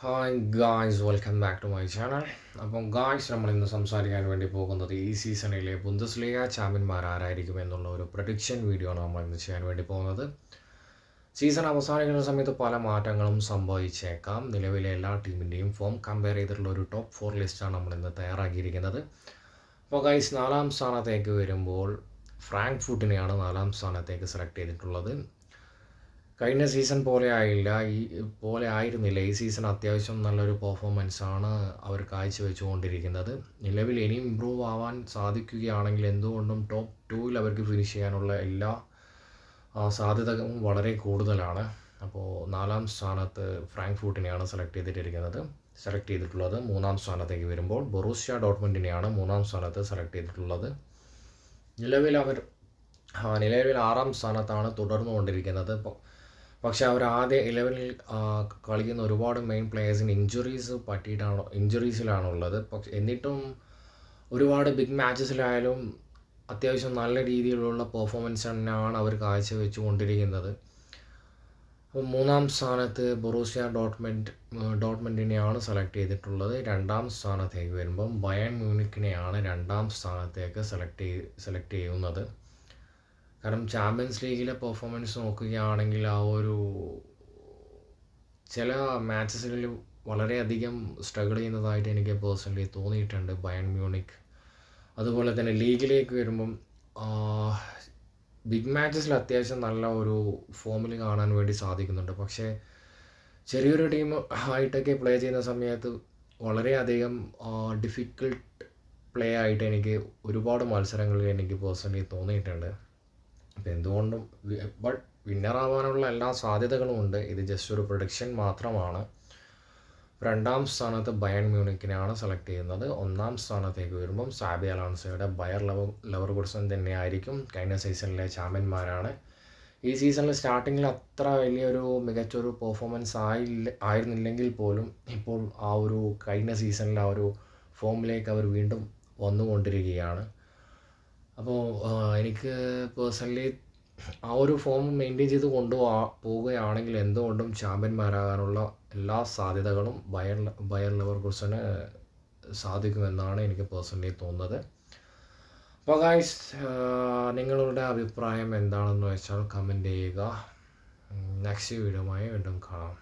Hi guys, welcome back to my channel. അപ്പം guys, നമ്മൾ ഇന്ന് സംസാരിക്കാൻ വേണ്ടി പോകുന്നത് ഈ സീസണിലെ ബുണ്ടസ്ലീഗ ചാമ്പ്യന്മാർ ആരായിരിക്കും എന്നുള്ള ഒരു പ്രഡിക്ഷൻ വീഡിയോ ആണ് നമ്മൾ ഇന്ന് ചെയ്യാൻ വേണ്ടി പോകുന്നത്. സീസൺ അവസാനിക്കുന്ന സമയത്ത് പല മാറ്റങ്ങളും സംഭവിച്ചേക്കാം. നിലവിലെ എല്ലാ ടീമിൻ്റെയും ഫോം കമ്പയർ ചെയ്തിട്ടുള്ള ഒരു ടോപ്പ് 4 ലിസ്റ്റാണ് നമ്മൾ ഇന്ന് തയ്യാറാക്കിയിരിക്കുന്നത്. അപ്പോൾ ഗായ്സ്, 4-ാം സ്ഥാനത്തേക്ക് വരുമ്പോൾ ഫ്രാങ്ക്ഫർട്ടിനെയാണ് 4-ാം സ്ഥാനത്തേക്ക് സെലക്ട് ചെയ്തിട്ടുള്ളത്. കഴിഞ്ഞ സീസൺ പോലെ ആയിരുന്നില്ല. ഈ സീസൺ അത്യാവശ്യം നല്ലൊരു പെർഫോമൻസാണ് അവർ കാഴ്ചവെച്ചുകൊണ്ടിരിക്കുന്നത്. നിലവിൽ ഇനിയും ഇമ്പ്രൂവ് ആവാൻ സാധിക്കുകയാണെങ്കിൽ എന്തുകൊണ്ടും ടോപ്പ് 2-ൽ അവർക്ക് ഫിനിഷ് ചെയ്യാനുള്ള എല്ലാ സാധ്യതകളും വളരെ കൂടുതലാണ്. അപ്പോൾ 4-ാം സ്ഥാനത്ത് ഫ്രാങ്ക്ഫർട്ടിനെയാണ് സെലക്ട് ചെയ്തിട്ടുള്ളത്. 3-ാം സ്ഥാനത്തേക്ക് വരുമ്പോൾ ബൊറൂസിയ ഡോട്ട്മണ്ടിനെയാണ് 3-ാം സ്ഥാനത്ത് സെലക്ട് ചെയ്തിട്ടുള്ളത്. നിലവിൽ 6-ാം സ്ഥാനത്താണ് തുടർന്നുകൊണ്ടിരിക്കുന്നത്. പക്ഷേ അവർ ആദ്യ 11-ൽ കളിക്കുന്ന ഒരുപാട് മെയിൻ പ്ലെയേഴ്സിന് ഇഞ്ചുറീസിലാണുള്ളത്. പക്ഷെ എന്നിട്ടും ഒരുപാട് ബിഗ് മാച്ചസിലായാലും അത്യാവശ്യം നല്ല രീതിയിലുള്ള പെർഫോമൻസ് തന്നെയാണ് അവർ കാഴ്ചവെച്ചുകൊണ്ടിരിക്കുന്നത്. അപ്പോൾ 3-ാം സ്ഥാനത്ത് ബൊറൂസിയ ഡോട്ട്മണ്ടിനെയാണ് സെലക്ട് ചെയ്തിട്ടുള്ളത്. 2-ാം സ്ഥാനത്തേക്ക് വരുമ്പം ബയേൺ മ്യൂണിക്കിനെയാണ് 2-ാം സ്ഥാനത്തേക്ക് സെലക്ട് ചെയ്യുന്നത്. കാരണം ചാമ്പ്യൻസ് ലീഗിലെ പെർഫോമൻസ് നോക്കുകയാണെങ്കിൽ ചില മാച്ചസുകളിൽ വളരെയധികം സ്ട്രഗിൾ ചെയ്യുന്നതായിട്ട് എനിക്ക് പേഴ്സണലി തോന്നിയിട്ടുണ്ട് ബയേൺ മ്യൂണിക്ക്. അതുപോലെ തന്നെ ലീഗിലേക്ക് വരുമ്പം ബിഗ് മാച്ചസിൽ അത്യാവശ്യം നല്ല ഒരു ഫോമിൽ കാണാൻ വേണ്ടി സാധിക്കുന്നുണ്ട്. പക്ഷേ ചെറിയൊരു ടീം ആയിട്ടൊക്കെ പ്ലേ ചെയ്യുന്ന സമയത്ത് വളരെയധികം ഡിഫിക്കൾട്ട് പ്ലേ ആയിട്ട് എനിക്ക് ഒരുപാട് മത്സരങ്ങളിൽ എനിക്ക് പേഴ്സണലി തോന്നിയിട്ടുണ്ട്. അപ്പോൾ എന്തുകൊണ്ടും ബട്ട് വിന്നറാവാനുള്ള എല്ലാ സാധ്യതകളും ഉണ്ട്. ഇത് ജസ്റ്റ് ഒരു പ്രൊഡിക്ഷൻ മാത്രമാണ്. 2-ാം സ്ഥാനത്ത് ബയേൺ മ്യൂണിക്കിനെയാണ് സെലക്ട് ചെയ്യുന്നത്. 1-ാം സ്ഥാനത്തേക്ക് വരുമ്പം സാബി അലോൺസോയുടെ ബയർ ലെവർകുസൻ തന്നെയായിരിക്കും. കഴിഞ്ഞ സീസണിലെ ചാമ്പ്യന്മാരാണ്. ഈ സീസണിൽ സ്റ്റാർട്ടിങ്ങിൽ അത്ര വലിയൊരു മികച്ചൊരു പെർഫോമൻസ് ആയിരുന്നില്ലെങ്കിൽ പോലും ഇപ്പോൾ കഴിഞ്ഞ സീസണിലെ ഒരു ഫോമിലേക്ക് അവർ വീണ്ടും വന്നുകൊണ്ടിരിക്കുകയാണ്. അപ്പോൾ എനിക്ക് പേഴ്സണലി ഒരു ഫോം മെയിൻറ്റെയിൻ ചെയ്ത് പോവുകയാണെങ്കിൽ എന്തുകൊണ്ടും ചാമ്പ്യന്മാരാകാനുള്ള എല്ലാ സാധ്യതകളും ബയർ ലെവർകുസന് സാധിക്കുമെന്നാണ് എനിക്ക് പേഴ്സണലി തോന്നുന്നത്. അപ്പോൾ ഗൈസ്, നിങ്ങളുടെ അഭിപ്രായം എന്താണെന്ന് വെച്ചാൽ കമൻറ്റ് ചെയ്യുക. നെക്സ്റ്റ് വീഡിയോയുമായി വീണ്ടും കാണാം.